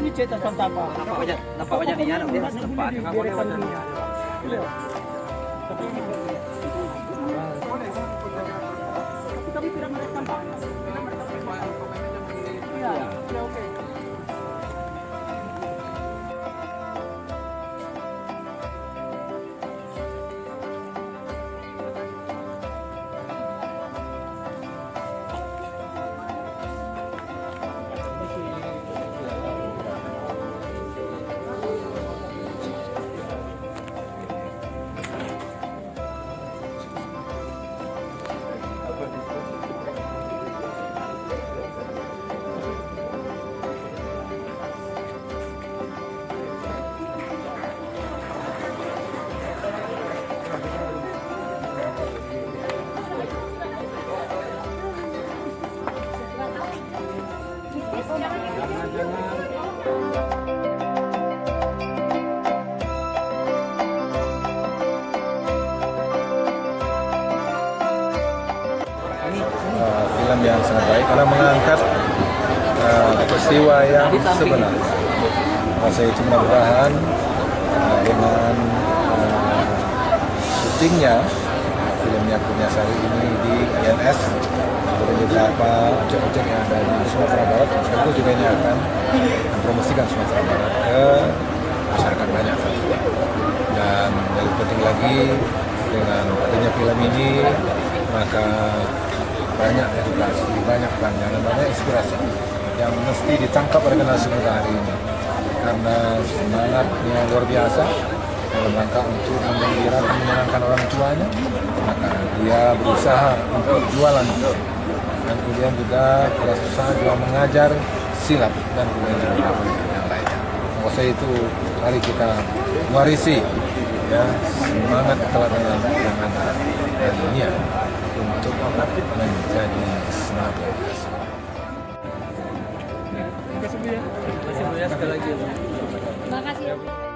ni cerita tentang apa? Nampak wajah dia, nampak dengan boleh wajah dia. Kami tidak merekam Pak. Iya, oke. Film yang sangat baik karena mengangkat peristiwa yang sebenarnya. Saya itu mudah-mudahan dengan syutingnya filmnya punya Sari ini di INS kemudian beberapa objek-objek yang ada di Sumatera Barat, sekaligus juga ini akan mempromosikan Sumatera Barat ke masyarakat banyak. Dan yang lebih penting lagi dengan adanya film ini maka banyak edukasi, banyak pandangan, banyak inspirasi yang mesti ditangkap oleh generasi muda hari ini karena semangatnya luar biasa dalam rangka untuk menggembirakan, menyenangkan orang tuanya, maka dia berusaha untuk jualan dan kemudian juga berusaha juga mengajar silat dan kemudian yang lainnya. Maka saya itu mari kita warisi ya semangat keteladanan yang ada dan dunia untuk menjadi semangat yang biasa. Terima kasih Bu ya. Terima kasih Bu ya sekali lagi. Terima kasih.